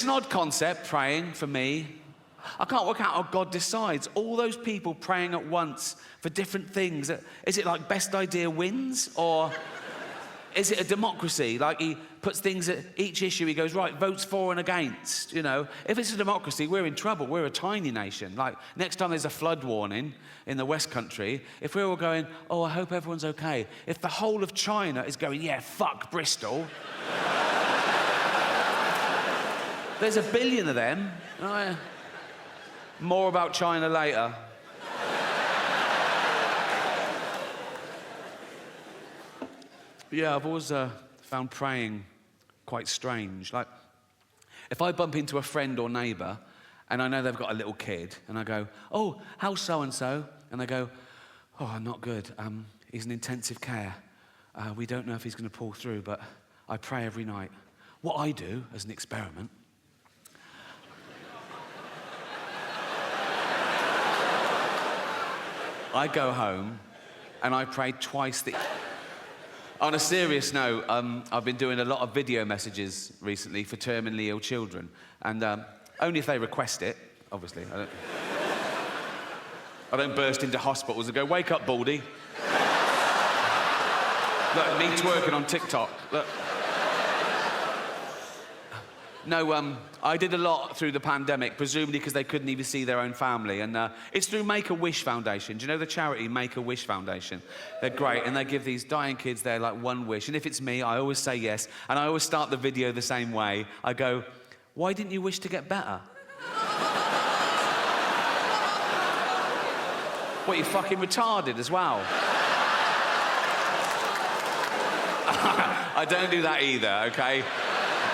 It's an odd concept, praying, for me. I can't work out how God decides. All those people praying at once for different things. Is it like best idea wins? Or is it a democracy? Like he puts things at each issue, he goes, right, votes for and against, you know? If it's a democracy, we're in trouble. We're a tiny nation. Like, next time there's a flood warning in the West Country, if we're all going, oh, I hope everyone's okay. If the whole of China is going, yeah, fuck Bristol. There's a billion of them. More about China later. Yeah, I've always found praying quite strange. Like, if I bump into a friend or neighbour and I know they've got a little kid and I go, oh, how's so-and-so? And they go, oh, not good. He's in intensive care. We don't know if he's going to pull through, but I pray every night. What I do, as an experiment, I go home and I pray twice the... On a serious note, I've been doing a lot of video messages recently for terminally ill children, and only if they request it, obviously. I don't burst into hospitals and go, wake up, Baldy. Look, me twerking on TikTok. Look. No, I did a lot through the pandemic, presumably because they couldn't even see their own family. And it's through Make-A-Wish Foundation. Do you know the charity Make-A-Wish Foundation? They're great, and they give these dying kids their, like, one wish. And if it's me, I always say yes. And I always start the video the same way. I go, why didn't you wish to get better? What, you fucking retarded as well? I don't do that either, okay?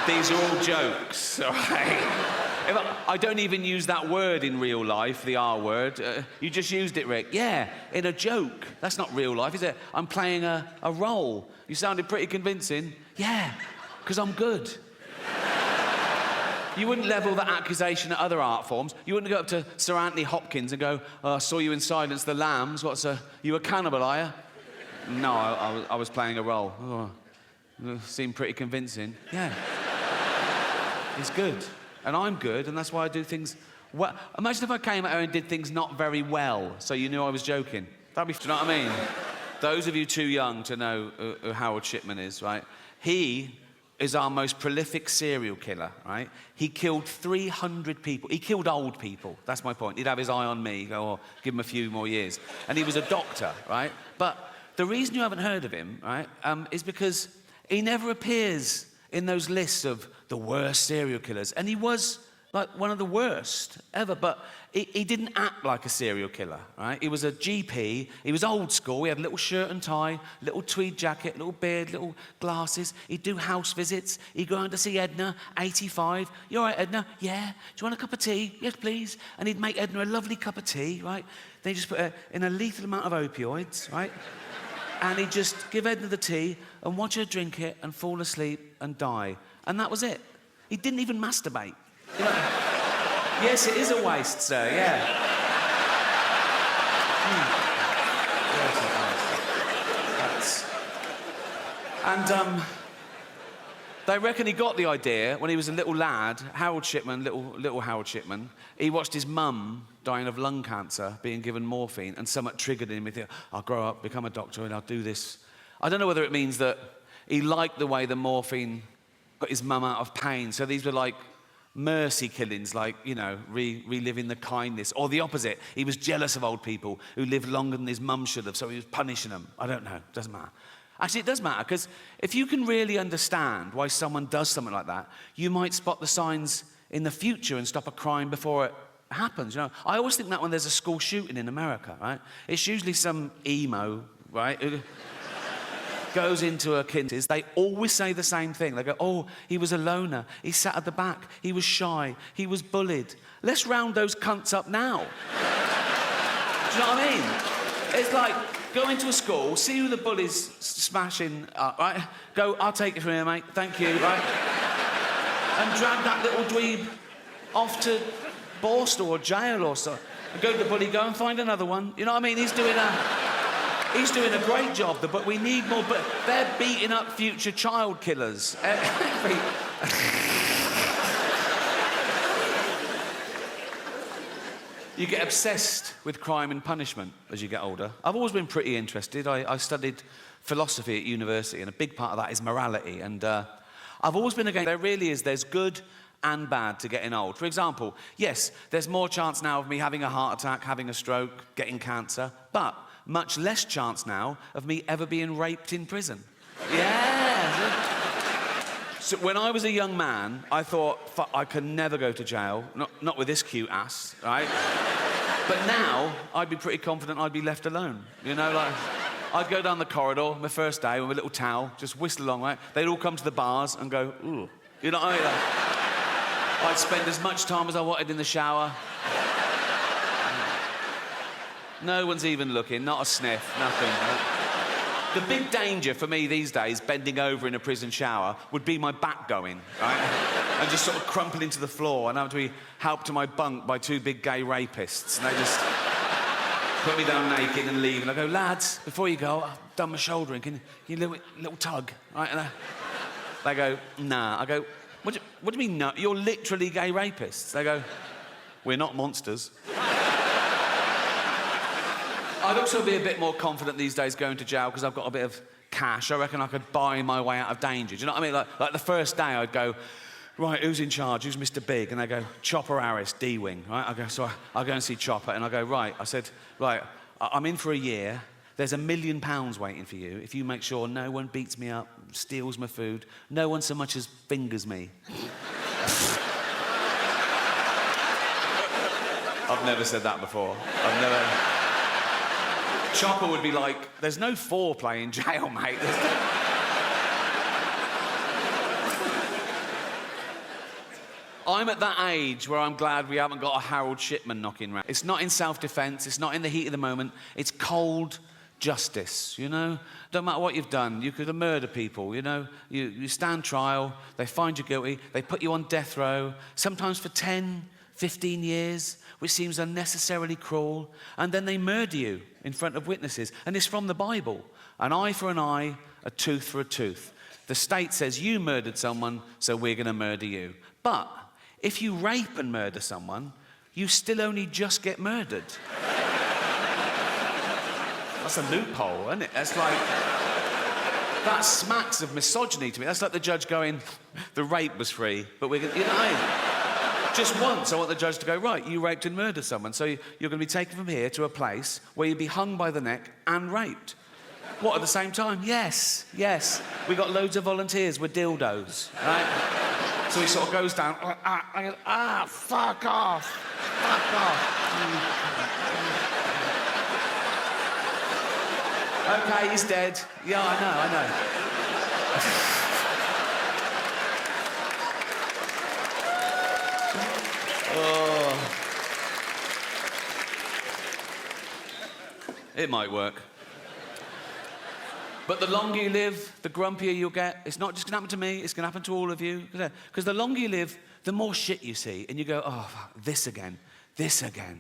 These are all jokes, all right? I don't even use that word in real life, the R word. You just used it, Rick. Yeah, in a joke. That's not real life, is it? I'm playing a role. You sounded pretty convincing. Yeah, because I'm good. You wouldn't level that accusation at other art forms. You wouldn't go up to Sir Anthony Hopkins and go, oh, I saw you in Silence the Lambs. You a cannibal, are you? No, I was playing a role. Oh, seemed pretty convincing. Yeah. He's good, and I'm good, and that's why I do things well. Imagine if I came out here and did things not very well, so you knew I was joking. That'd be, do you know what I mean? Those of you too young to know who Howard Shipman is, right? He is our most prolific serial killer, right? He killed 300 people. He killed old people, that's my point. He'd have his eye on me, go, oh, give him a few more years. And he was a doctor, right? But the reason you haven't heard of him, right, is because he never appears in those lists of the worst serial killers. And he was, like, one of the worst ever, but he didn't act like a serial killer, right? He was a GP, he was old school, he had a little shirt and tie, little tweed jacket, little beard, little glasses. He'd do house visits, he'd go around to see Edna, 85. You all right, Edna? Yeah. Do you want a cup of tea? Yes, please. And he'd make Edna a lovely cup of tea, right? Then he'd just put her in a lethal amount of opioids, right? And he'd just give Edna the tea and watch her drink it and fall asleep and die. And that was it. He didn't even masturbate. You know? Yes, it is a waste, sir, yeah. And they reckon he got the idea when he was a little lad, Harold Shipman, little Harold Shipman. He watched his mum dying of lung cancer, being given morphine, and somewhat triggered him. He thought, I'll grow up, become a doctor, and I'll do this. I don't know whether it means that he liked the way the morphine got his mum out of pain. So these were like mercy killings, like, you know, reliving the kindness. Or the opposite, he was jealous of old people who lived longer than his mum should have, so he was punishing them. I don't know, doesn't matter. Actually, it does matter, because if you can really understand why someone does something like that, you might spot the signs in the future and stop a crime before it happens, you know. I always think that when there's a school shooting in America, right, it's usually some emo, right, who goes into a kid's, they always say the same thing. They go, oh, he was a loner, he sat at the back, he was shy, he was bullied. Let's round those cunts up now. Do you know what I mean? It's like, go into a school, see who the bully's smashing up, right? Go, I'll take it from here, mate, thank you, right? And drag that little dweeb off to Borstal or jail or so. And go to the bully, go and find another one. You know what I mean? He's doing a great job, but we need more. But they're beating up future child killers. You get obsessed with crime and punishment as you get older. I've always been pretty interested. I studied philosophy at university, and a big part of that is morality. And I've always been against... There's good and bad to getting old. For example, yes, there's more chance now of me having a heart attack, having a stroke, getting cancer, but much less chance now of me ever being raped in prison. Yeah. So when I was a young man, I thought, fuck, I could never go to jail, not with this cute ass, right? But now, I'd be pretty confident I'd be left alone. You know, like, I'd go down the corridor, my first day, with a little towel, just whistle along, right? They'd all come to the bars and go, ooh. You know what I mean? Like, I'd spend as much time as I wanted in the shower. No one's even looking, not a sniff, nothing. The big danger for me these days, bending over in a prison shower, would be my back going, right? And just sort of crumpling to the floor and have to be helped to my bunk by two big gay rapists. And they just put me down naked and leave. And I go, lads, before you go, I've done my shouldering. Can you little tug, right? And they go, nah. I go, what do you mean, no? You're literally gay rapists. They go, we're not monsters. I'd also be a bit more confident these days going to jail because I've got a bit of cash. I reckon I could buy my way out of danger. Do you know what I mean? Like the first day I'd go, right, who's in charge? Who's Mr. Big? And they go, Chopper Harris, D-Wing, right? I go, so I'll go and see Chopper and I go, right. I said, right, I'm in for a year. There's £1 million waiting for you if you make sure no one beats me up, steals my food, no one so much as fingers me. I've never said that before. I've never... Chopper would be like, there's no foreplay in jail, mate. I'm at that age where I'm glad we haven't got a Harold Shipman knocking round. It's not in self-defence, it's not in the heat of the moment, it's cold justice, you know? Don't matter what you've done, you could have murdered people, you know? You stand trial, they find you guilty, they put you on death row, sometimes for 10, 15 years, which seems unnecessarily cruel, and then they murder you in front of witnesses. And it's from the Bible. An eye for an eye, a tooth for a tooth. The state says you murdered someone, so we're going to murder you. But if you rape and murder someone, you still only just get murdered. That's a loophole, isn't it? That's like... That smacks of misogyny to me. That's like the judge going, the rape was free, but we're going to... You know, just once, I want the judge to go, right, you raped and murdered someone, so you're going to be taken from here to a place where you'll be hung by the neck and raped. What, at the same time? Yes, yes. We got loads of volunteers with dildos, right? So he sort of goes down, fuck off, fuck off. Okay, he's dead. Yeah, I know. Oh. It might work. But the longer you live, the grumpier you'll get. It's not just going to happen to me, it's going to happen to all of you. Because the longer you live, the more shit you see. And you go, oh, fuck, this again,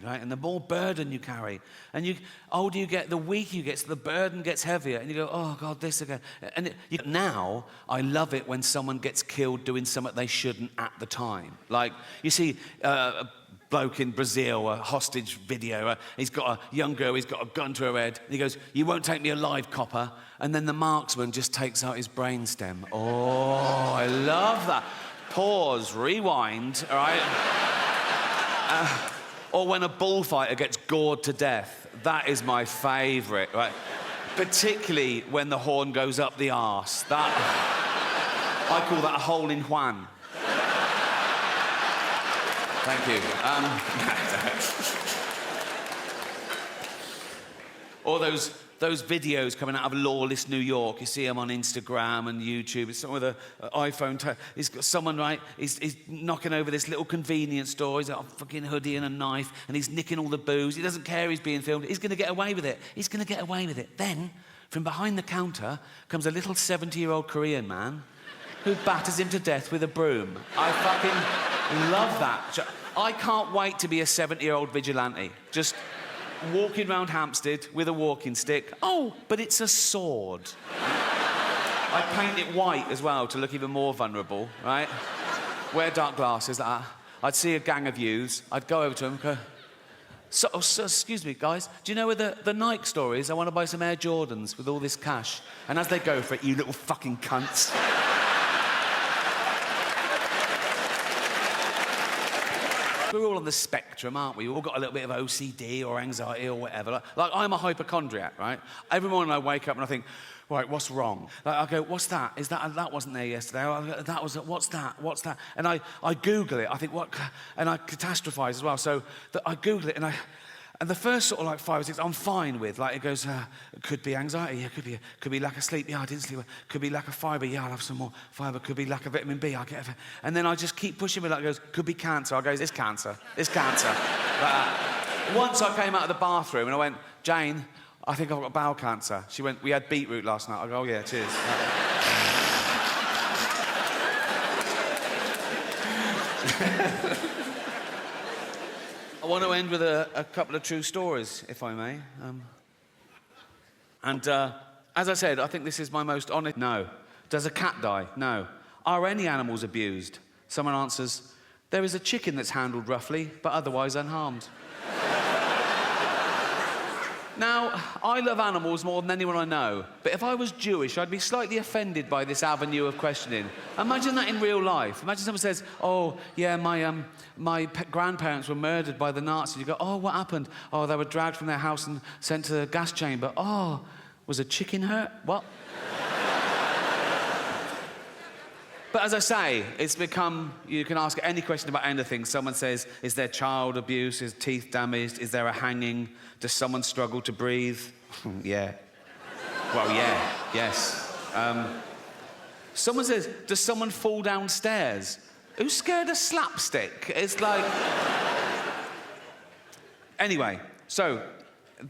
right? And the more burden you carry. And the older you get, the weaker you get, so the burden gets heavier. And you go, oh, God, this again. And now, I love it when someone gets killed doing something they shouldn't at the time. Like, you see a bloke in Brazil, a hostage video. He's got a young girl, he's got a gun to her head. And he goes, you won't take me alive, copper. And then the marksman just takes out his brainstem. Oh, I love that. Pause, rewind, all right? Or when a bullfighter gets gored to death. That is my favourite, right? Particularly when the horn goes up the arse. That... I call that a hole in Juan. Thank you. Or those videos coming out of lawless New York. You see them on Instagram and YouTube. It's someone with an iPhone. He's got someone, right? He's knocking over this little convenience store. He's got a fucking hoodie and a knife, and he's nicking all the booze. He doesn't care he's being filmed. He's going to get away with it. He's going to get away with it. Then, from behind the counter, comes a little 70-year-old Korean man who batters him to death with a broom. I fucking love that. I can't wait to be a 70-year-old vigilante. Just... walking round Hampstead with a walking stick. Oh, but it's a sword. I paint it white as well to look even more vulnerable, right? Wear dark glasses like that. I'd see a gang of youths. I'd go over to them and go, So, excuse me, guys. Do you know where the Nike store is? I want to buy some Air Jordans with all this cash. And as they go for it, you little fucking cunts. We're all on the spectrum, aren't we? We've all got a little bit of OCD or anxiety or whatever. Like I'm a hypochondriac, right? Every morning I wake up and I think, right, what's wrong? Like, I go, what's that? Is that wasn't there yesterday? That was, what's that? What's that? And I Google it. I think, what? And I catastrophize as well. So I Google it and the first sort of like 5 or 6 I'm fine with. Like it goes, it could be anxiety, yeah, could be lack of sleep, yeah, I didn't sleep. Could be lack of fibre, yeah, I'll have some more fibre. Could be lack of vitamin B, I'll get it. And then I just keep pushing me like it goes, could be cancer. I go, it's cancer, it's cancer. Once I came out of the bathroom and I went, Jane, I think I've got bowel cancer. She went, we had beetroot last night. I go, oh yeah, cheers. I want to end with a couple of true stories, if I may. As I said, I think this is my most honest. No. Does a cat die? No. Are any animals abused? Someone answers, there is a chicken that's handled roughly, but otherwise unharmed. Now, I love animals more than anyone I know, but if I was Jewish, I'd be slightly offended by this avenue of questioning. Imagine that in real life. Imagine someone says, oh, yeah, my grandparents were murdered by the Nazis. You go, oh, what happened? Oh, they were dragged from their house and sent to the gas chamber. Oh, was a chicken hurt? What? But as I say, it's become, you can ask any question about anything. Someone says, is there child abuse? Is teeth damaged? Is there a hanging? Does someone struggle to breathe? Yeah. Well, yeah, yes. Someone says, does someone fall downstairs? Who's scared of slapstick? It's like... Anyway, so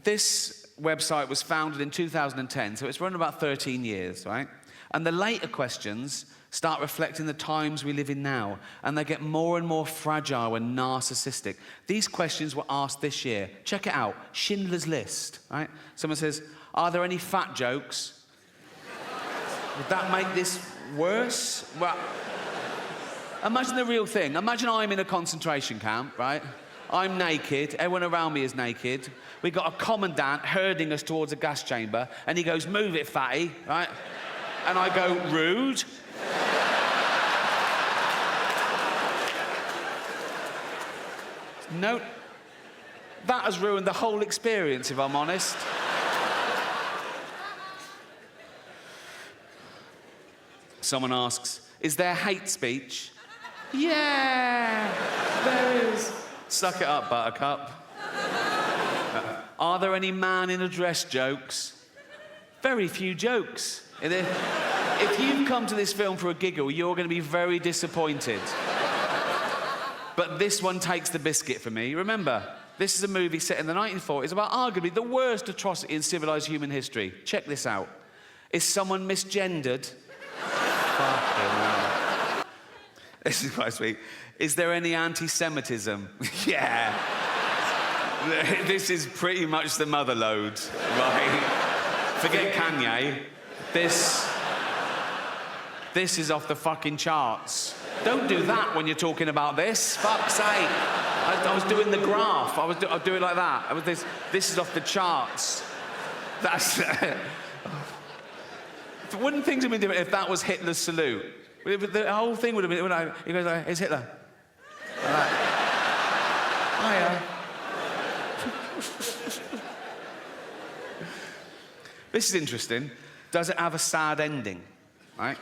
this website was founded in 2010, so it's run about 13 years, right? And the later questions start reflecting the times we live in now, and they get more and more fragile and narcissistic. These questions were asked this year. Check it out. Schindler's List, right? Someone says, are there any fat jokes? Would that make this worse? Well, imagine the real thing. Imagine I'm in a concentration camp, right? I'm naked, everyone around me is naked. We've got a commandant herding us towards a gas chamber, and he goes, move it, fatty, right? And I go, rude. No, that has ruined the whole experience, if I'm honest. Someone asks, is there hate speech? Yeah, there is. Suck it up, Buttercup. Are there any man in a dress jokes? Very few jokes. If you've come to this film for a giggle, you're going to be very disappointed. But this one takes the biscuit for me. Remember, this is a movie set in the 1940s about arguably the worst atrocity in civilized human history. Check this out. Is someone misgendered? Fucking hell. This is quite sweet. Is there any anti-Semitism? Yeah. This is pretty much the mother load, right? Forget Kanye. This is off the fucking charts. Don't do that when you're talking about this. Fuck's sake. I was doing the graph. I was doing like that. This is off the charts. That's... Wouldn't things have been different if that was Hitler's salute? The whole thing would have been... He goes like, it's Hitler. Like, hiya. This is interesting. Does it have a sad ending? Right?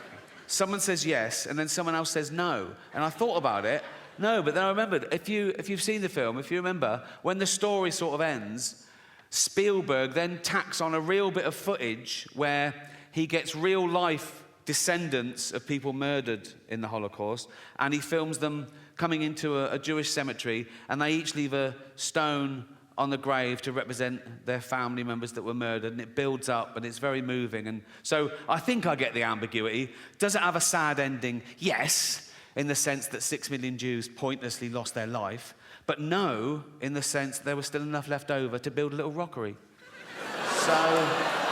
Someone says yes, and then someone else says no. And I thought about it. No, but then I remembered, if you've seen the film, if you remember, when the story sort of ends, Spielberg then tacks on a real bit of footage where he gets real-life descendants of people murdered in the Holocaust, and he films them coming into a Jewish cemetery, and they each leave a stone on the grave to represent their family members that were murdered, and it builds up, and it's very moving. And so I think I get the ambiguity. Does it have a sad ending? Yes, in the sense that 6 million Jews pointlessly lost their life, but no, in the sense there was still enough left over to build a little rockery. So...